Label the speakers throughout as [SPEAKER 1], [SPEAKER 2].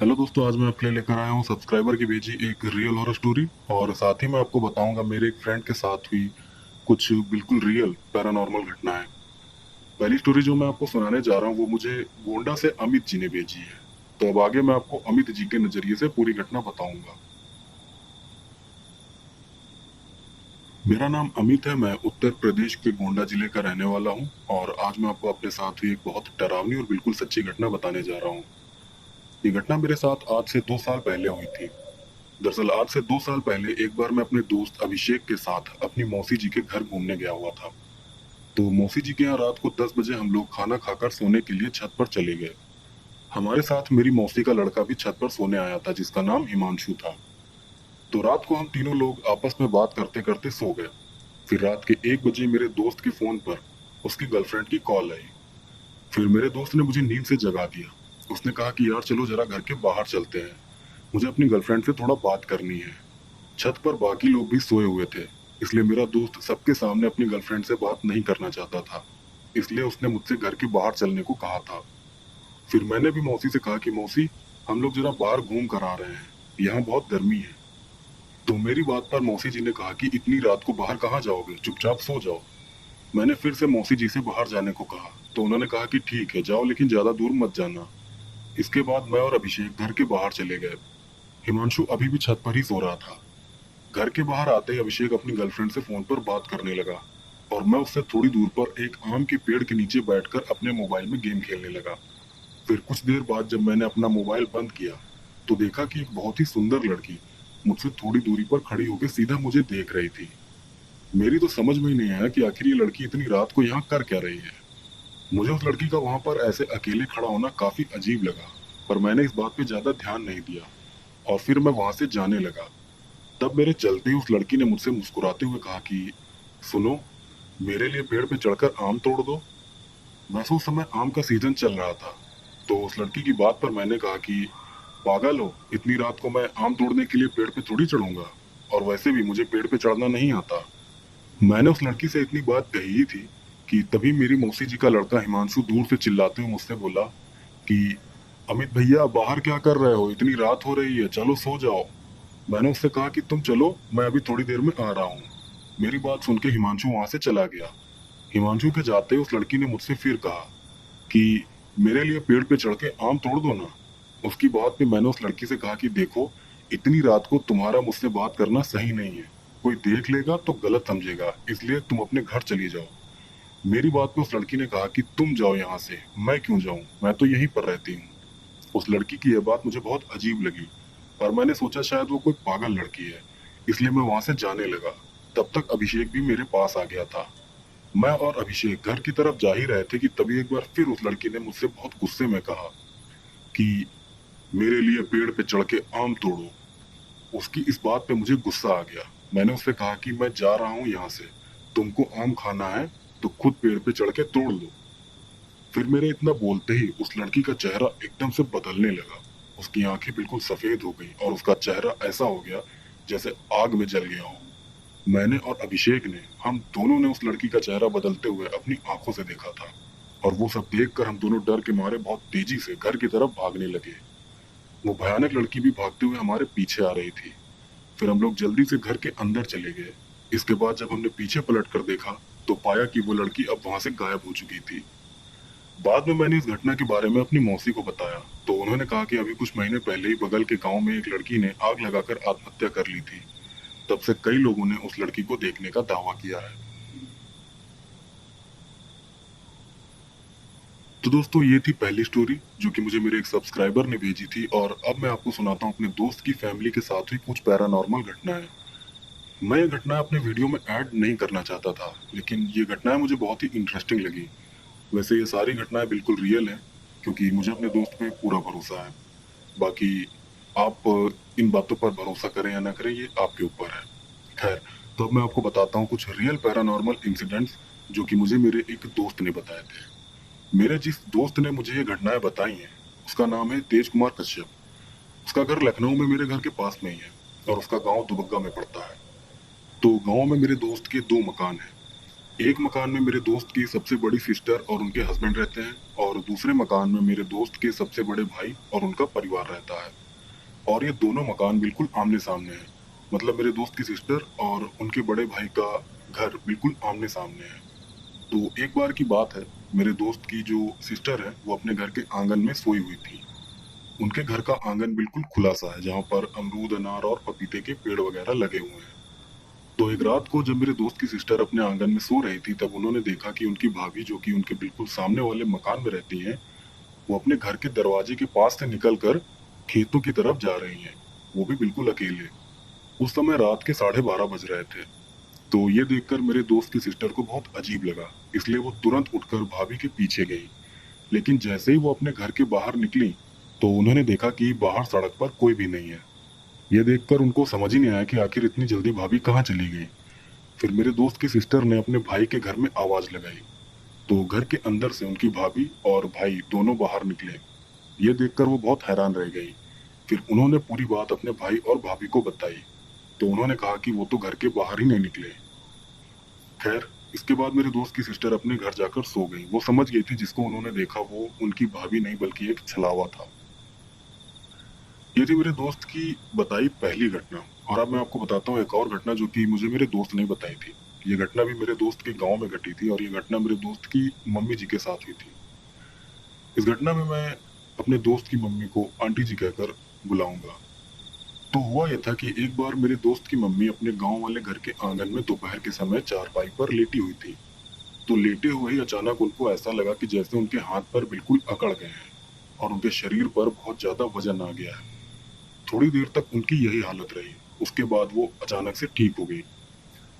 [SPEAKER 1] Hello दोस्तों, आज मैं आपके लिए लेकर आया हूँ सब्सक्राइबर की भेजी एक रियल हॉरर स्टोरी। और साथ ही मैं आपको बताऊंगा मेरे एक फ्रेंड के साथ हुई कुछ बिल्कुल रियल पैरानॉर्मल घटनाएं। पहली स्टोरी जो मैं आपको सुनाने जा रहा हूँ वो मुझे गोंडा से अमित जी ने भेजी है। तो अब आगे मैं आपको अमित जी के नजरिए से पूरी घटना बताऊंगा। मेरा नाम अमित है, मैं उत्तर प्रदेश के गोंडा जिले का रहने वाला हूँ। और आज मैं आपको अपने साथ हुई एक बहुत डरावनी और बिल्कुल सच्ची घटना बताने जा रहा हूँ। ये घटना मेरे साथ आज से 2 साल पहले हुई थी। दरअसल आज से 2 साल पहले एक बार मैं अपने दोस्त अभिषेक के साथ अपनी मौसी जी के घर घूमने गया हुआ था। तो मौसी जी के यहाँ रात को 10 बजे हम लोग खाना खाकर सोने के लिए छत पर चले गए। हमारे साथ मेरी मौसी का लड़का भी छत पर सोने आया था जिसका नाम हिमांशु था। तो रात को हम तीनों लोग आपस में बात करते करते सो गए। फिर रात के 1 बजे मेरे दोस्त के फोन पर उसकी गर्लफ्रेंड की कॉल आई। फिर मेरे दोस्त ने मुझे नींद से जगा दिया। उसने कहा कि यार चलो जरा घर के बाहर चलते हैं, मुझे अपनी गर्लफ्रेंड से थोड़ा बात करनी है। छत पर बाकी लोग भी सोए हुए थे, इसलिए मेरा दोस्त सबके सामने अपनी गर्लफ्रेंड से बात नहीं करना चाहता था। इसलिए उसने मुझसे घर के बाहर चलने को कहा था। फिर मैंने भी मौसी से कहा कि मौसी, हम लोग जरा बाहर घूम कर आ रहे हैं, यहाँ बहुत गर्मी है। तो मेरी बात पर मौसी जी ने कहा कि इतनी रात को बाहर कहाँ जाओगे, चुपचाप सो जाओ। मैंने फिर से मौसी जी से बाहर जाने को कहा तो उन्होंने कहा कि ठीक है जाओ, लेकिन ज्यादा दूर मत जाना। इसके बाद मैं और अभिषेक घर के बाहर चले गए। हिमांशु अभी भी छत पर ही सो रहा था। घर के बाहर आते ही अभिषेक अपनी गर्लफ्रेंड से फोन पर बात करने लगा और मैं उससे थोड़ी दूर पर एक आम के पेड़ के नीचे बैठकर अपने मोबाइल में गेम खेलने लगा। फिर कुछ देर बाद जब मैंने अपना मोबाइल बंद किया तो देखा कि एक बहुत ही सुंदर लड़की मुझसे थोड़ी दूरी पर खड़ी होकर सीधा मुझे देख रही थी। मेरी तो समझ में ही नहीं आया कि आखिर ये लड़की इतनी रात को यहाँ कर क्या रही है। मुझे उस लड़की का वहां पर ऐसे अकेले खड़ा होना काफी अजीब लगा, पर मैंने इस बात पे ज्यादा ध्यान नहीं दिया और फिर मैं वहां से जाने लगा। तब मेरे चलते ही उस लड़की ने मुझसे मुस्कुराते हुए कहा कि सुनो, मेरे लिए पेड़ पे चढ़कर आम तोड़ दो। वैसे उस समय आम का सीजन चल रहा था। तो उस लड़की की बात पर मैंने कहा कि पागल हो, इतनी रात को मैं आम तोड़ने के लिए पेड़ पे थोड़ी चढ़ूंगा, और वैसे भी मुझे पेड़ पे चढ़ना नहीं आता। मैंने उस लड़की से इतनी बात कही ही थी कि तभी मेरी मौसी जी का लड़का हिमांशु दूर से चिल्लाते हुए मुझसे बोला कि अमित भैया, बाहर क्या कर रहे हो, इतनी रात हो रही है, चलो सो जाओ। मैंने उससे कहा कि तुम चलो, मैं अभी थोड़ी देर में आ रहा हूँ। मेरी बात सुन के हिमांशु वहां से चला गया। हिमांशु के जाते ही उस लड़की ने मुझसे फिर कहा कि मेरे लिए पेड़ पे चढ़ के आम तोड़ दो ना। उसकी बात पे मैंने उस लड़की से कहा कि देखो, इतनी रात को तुम्हारा मुझसे बात करना सही नहीं है, कोई देख लेगा तो गलत समझेगा, इसलिए तुम अपने घर चली जाओ। मेरी बात पे उस लड़की ने कहा कि तुम जाओ यहाँ से, मैं क्यों जाऊं, मैं तो यहीं पर रहती हूँ। उस लड़की की यह बात मुझे बहुत अजीब लगी, पर मैंने सोचा शायद वो कोई पागल लड़की है, इसलिए मैं वहां से जाने लगा। तब तक अभिषेक भी मेरे पास आ गया था। मैं और अभिषेक घर की तरफ जा ही रहे थे कि तभी एक बार फिर उस लड़की ने मुझसे बहुत गुस्से में कहा कि मेरे लिए पेड़ पे चढ़ के आम तोड़ो। उसकी इस बात पे मुझे गुस्सा आ गया। मैंने उससे कहा कि मैं जा रहा हूँ यहाँ से, तुमको आम खाना है तो खुद पेड़ पे चढ़ के तोड़ लो। फिर मेरे इतना बोलते ही उस लड़की का चेहरा एकदम से बदलने लगा। उसकी आंखें बिल्कुल सफेद हो गई और उसका चेहरा ऐसा हो गया जैसे आग में जल गया हो। मैंने और अभिषेक ने, हम दोनों ने उस लड़की का चेहरा बदलते हुए अपनी आंखों से देखा था। और वो सब देखकर हम दोनों डर के मारे बहुत तेजी से घर की तरफ भागने लगे। वो भयानक लड़की भी भागते हुए हमारे पीछे आ रही थी। फिर हम लोग जल्दी से घर के अंदर चले गए। इसके बाद जब हमने पीछे पलट कर देखा तो पाया कि वो लड़की अब वहां से गायब हो चुकी थी। बाद में मैंने इस घटना के बारे में अपनी मौसी को बताया तो उन्होंने कहा कि अभी कुछ महीने पहले ही बगल के गांव में एक लड़की ने आग लगाकर आत्महत्या कर ली थी। तब से कई लोगों ने उस लड़की को देखने का दावा किया है। तो दोस्तों, ये थी पहली स्टोरी जो कि मुझे मेरे एक सब्सक्राइबर ने भेजी थी। और अब मैं आपको सुनाता हूँ अपने दोस्त की फैमिली के साथ हुई कुछ पैरानॉर्मल घटनाएं। मैं ये घटना अपने वीडियो में ऐड नहीं करना चाहता था, लेकिन ये घटनाएं मुझे बहुत ही इंटरेस्टिंग लगी। वैसे ये सारी घटनाएं बिल्कुल रियल हैं, क्योंकि मुझे अपने दोस्त पे पूरा भरोसा है। बाकी आप इन बातों पर भरोसा करें या ना करें, ये आपके ऊपर है। खैर, तो अब मैं आपको बताता हूँ कुछ रियल पैरानॉर्मल इंसिडेंट्स जो कि मुझे मेरे एक दोस्त ने बताए थे। मेरे जिस दोस्त ने मुझे ये घटनाएं बताई हैं उसका नाम है तेज कुमार कश्यप। उसका घर लखनऊ में मेरे घर के पास में ही है और उसका गांव दुबग्गा में पड़ता है। तो गांव में मेरे दोस्त के 2 मकान हैं। एक मकान में मेरे दोस्त की सबसे बड़ी सिस्टर और उनके हस्बैंड रहते हैं और दूसरे मकान में मेरे दोस्त के सबसे बड़े भाई और उनका परिवार रहता है। और ये दोनों मकान बिल्कुल आमने सामने हैं। मतलब मेरे दोस्त की सिस्टर और उनके बड़े भाई का घर बिल्कुल आमने सामने है। तो एक बार की बात है, मेरे दोस्त की जो सिस्टर है वो अपने घर के आंगन में सोई हुई थी। उनके घर का आंगन बिल्कुल खुला सा है जहाँ पर अमरूद, अनार और पपीते के पेड़ वगैरह लगे हुए हैं। तो एक रात को जब मेरे दोस्त की सिस्टर अपने आंगन में सो रही थी तब उन्होंने देखा कि उनकी भाभी, जो कि उनके बिल्कुल सामने वाले मकान में रहती हैं, वो अपने घर के दरवाजे के पास से निकलकर खेतों की तरफ जा रही हैं, वो भी बिल्कुल अकेले। उस समय रात के 12:30 बज रहे थे। तो ये देखकर मेरे दोस्त की सिस्टर को बहुत अजीब लगा, इसलिए वो तुरंत उठकर भाभी के पीछे गई। लेकिन जैसे ही वो अपने घर के बाहर निकली तो उन्होंने देखा कि बाहर सड़क पर कोई भी नहीं है। ये देखकर उनको समझ ही नहीं आया कि आखिर इतनी जल्दी भाभी कहाँ चली गई। फिर मेरे दोस्त की सिस्टर ने अपने भाई के घर में आवाज लगाई तो घर के अंदर से उनकी भाभी और भाई दोनों बाहर निकले। ये देखकर वो बहुत हैरान रह गई। फिर उन्होंने पूरी बात अपने भाई और भाभी को बताई तो उन्होंने कहा कि वो तो घर के बाहर ही नहीं निकले। खैर, इसके बाद मेरे दोस्त की सिस्टर अपने घर जाकर सो गई। वो समझ गई थी जिसको उन्होंने देखा वो उनकी भाभी नहीं बल्कि एक छलावा था। ये थी मेरे दोस्त की बताई पहली घटना। और अब मैं आपको बताता हूँ एक और घटना जो कि मुझे मेरे दोस्त ने बताई थी। ये घटना भी मेरे दोस्त के गांव में घटी थी और ये घटना मेरे दोस्त की मम्मी जी के साथ हुई थी। इस घटना में मैं अपने दोस्त की मम्मी को आंटी जी कहकर बुलाऊंगा। तो हुआ यह था कि एक बार मेरे दोस्त की मम्मी अपने गांव वाले घर के आंगन में दोपहर के समय चारपाई पर लेटी हुई थी। तो लेटे हुए ही अचानक उनको ऐसा लगा कि जैसे उनके हाथ पर बिल्कुल अकड़ गए हैं और उनके शरीर पर बहुत ज्यादा वजन आ गया है। थोड़ी देर तक उनकी यही हालत रही। उसके बाद वो अचानक से ठीक हो गई।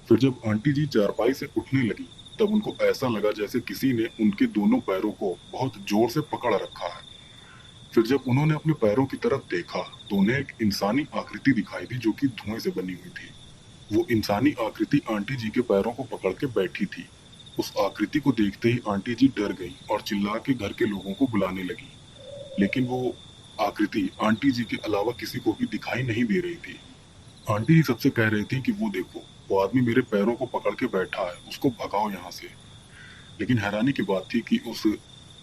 [SPEAKER 1] फिर जब आंटी जी चारपाई से उठने लगी तब उनको ऐसा लगा जैसे किसी ने उनके दोनों पैरों को बहुत जोर से पकड़ रखा है। फिर जब उन्होंने अपने पैरों की तरफ देखा तो उन्हें एक इंसानी आकृति दिखाई दी जो कि धुएं से बनी हुई थी। वो इंसानी आकृति आंटी जी के पैरों को पकड़ के बैठी थी। उस आकृति को देखते ही आंटी जी डर गई और चिल्ला के घर के लोगों को बुलाने लगी। लेकिन वो आकृति आंटी जी के अलावा किसी को भी दिखाई नहीं दे रही थी। आंटी जी सबसे कह रही थी कि वो देखो, वो आदमी मेरे पैरों को पकड़ के बैठा है, उसको भगाओ यहाँ से। लेकिन हैरानी की बात थी कि उस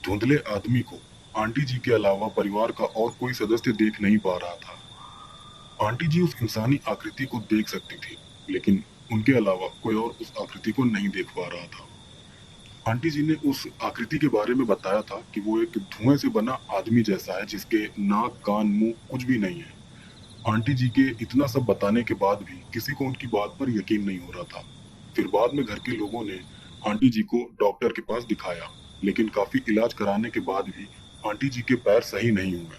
[SPEAKER 1] धुंधले आदमी को आंटी जी के अलावा परिवार का और कोई सदस्य देख नहीं पा रहा था। आंटी जी उस इंसानी आकृति को देख सकती थी लेकिन उनके अलावा कोई और उस आकृति को नहीं देख पा रहा था। आंटी जी ने उस आकृति के बारे में बताया था कि वो एक धुएं से बना आदमी जैसा है जिसके नाक, कान, मुंह कुछ भी नहीं है। आंटी जी के इतना सब बताने के बाद भी किसी को उनकी बात पर यकीन नहीं हो रहा था। फिर बाद में घर के लोगों ने आंटी जी को डॉक्टर के पास दिखाया, लेकिन काफी इलाज कराने के बाद भी आंटी जी के पैर सही नहीं हुए।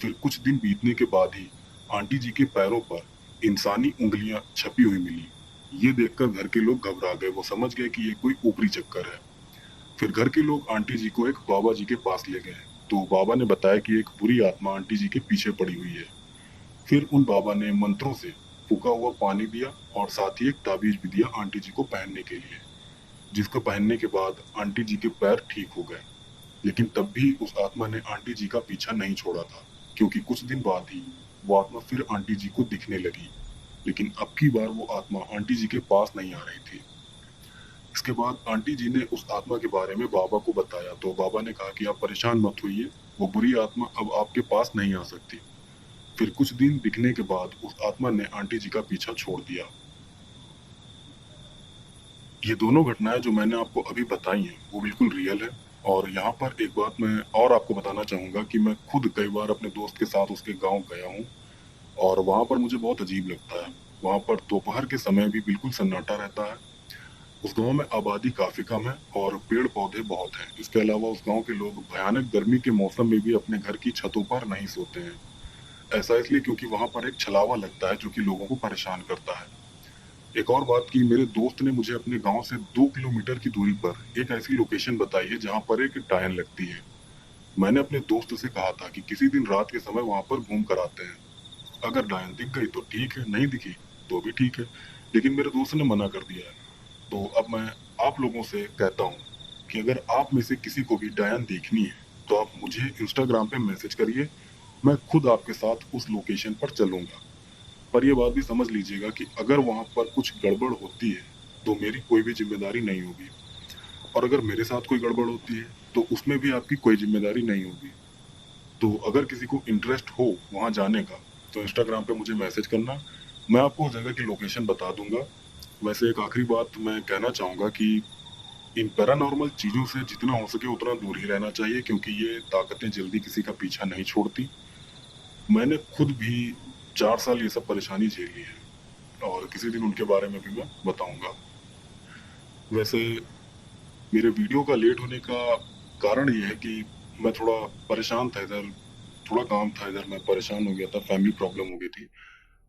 [SPEAKER 1] फिर कुछ दिन बीतने के बाद ही आंटी जी के पैरों पर इंसानी उंगलियां छपी हुई मिली। ये देखकर घर के लोग घबरा गए। वो समझ गए कि ये कोई ऊपरी चक्कर है। फिर घर के लोग आंटी जी को एक बाबा जी के पास ले गए तो बाबा ने बताया कि एक बुरी आत्मा आंटी जी के पीछे पड़ी हुई है। फिर उन बाबा ने मंत्रों से फूका हुआ पानी दिया और साथ ही एक ताबीज भी दिया आंटी जी को पहनने के लिए, जिसको पहनने के बाद आंटी जी के पैर ठीक हो गए। लेकिन तब भी उस आत्मा ने आंटी जी का पीछा नहीं छोड़ा था, क्योंकि कुछ दिन बाद ही वो आत्मा फिर आंटी जी को दिखने लगी। लेकिन अब की बार वो आत्मा आंटी जी के पास नहीं आ रही थी। इसके बाद आंटी जी ने उस आत्मा के बारे में बाबा को बताया तो बाबा ने कहा कि आप परेशान मत होइए, वो बुरी आत्मा अब आपके पास नहीं आ सकती। फिर कुछ दिन दिखने के बाद उस आत्मा ने आंटी जी का पीछा छोड़ दिया। ये दोनों घटनाएं जो मैंने आपको अभी बताई हैं वो बिल्कुल रियल है। और यहाँ पर एक बात मैं और आपको बताना चाहूंगा कि मैं खुद कई बार अपने दोस्त के साथ उसके गांव गया हूँ और वहाँ पर मुझे बहुत अजीब लगता है। वहाँ पर दोपहर के समय भी बिल्कुल सन्नाटा रहता है। उस गांव में आबादी काफी कम है और पेड़ पौधे बहुत हैं। इसके अलावा उस गांव के लोग भयानक गर्मी के मौसम में भी अपने घर की छतों पर नहीं सोते हैं। ऐसा इसलिए क्योंकि वहां पर एक छलावा लगता है जो कि लोगों को परेशान करता है। एक और बात की, मेरे दोस्त ने मुझे अपने गांव से 2 किलोमीटर की दूरी पर एक ऐसी लोकेशन बताई है जहां पर एक डायन लगती है। मैंने अपने दोस्त से कहा था कि किसी दिन रात के समय वहां पर घूम कर आते हैं। अगर डायन दिख गई तो ठीक है, नहीं दिखी तो भी ठीक है। लेकिन मेरे दोस्त ने मना कर दिया है। तो अब मैं आप लोगों से कहता हूँ कि अगर आप में से किसी को भी डायन देखनी है तो आप मुझे इंस्टाग्राम पे मैसेज करिए। मैं खुद आपके साथ उस लोकेशन पर चलूंगा। पर यह बात भी समझ लीजिएगा कि अगर वहां पर कुछ गड़बड़ होती है तो मेरी कोई भी जिम्मेदारी नहीं होगी। और अगर मेरे साथ कोई गड़बड़ होती है तो उसमें भी आपकी कोई जिम्मेदारी नहीं होगी। तो अगर किसी को इंटरेस्ट हो वहाँ जाने का तो इंस्टाग्राम पे मुझे मैसेज करना, मैं आपको उस जगह की लोकेशन बता दूंगा। वैसे एक आखिरी बात मैं कहना चाहूंगा कि इन पैरानॉर्मल चीजों से जितना हो सके उतना दूर ही रहना चाहिए, क्योंकि ये ताकतें जल्दी किसी का पीछा नहीं छोड़ती। मैंने खुद भी 4 साल ये सब परेशानी झेली है और किसी दिन उनके बारे में भी मैं बताऊंगा। वैसे मेरे वीडियो का लेट होने का कारण ये है कि मैं थोड़ा परेशान था इधर, थोड़ा काम था इधर, मैं परेशान हो गया था, फैमिली प्रॉब्लम हो गई थी।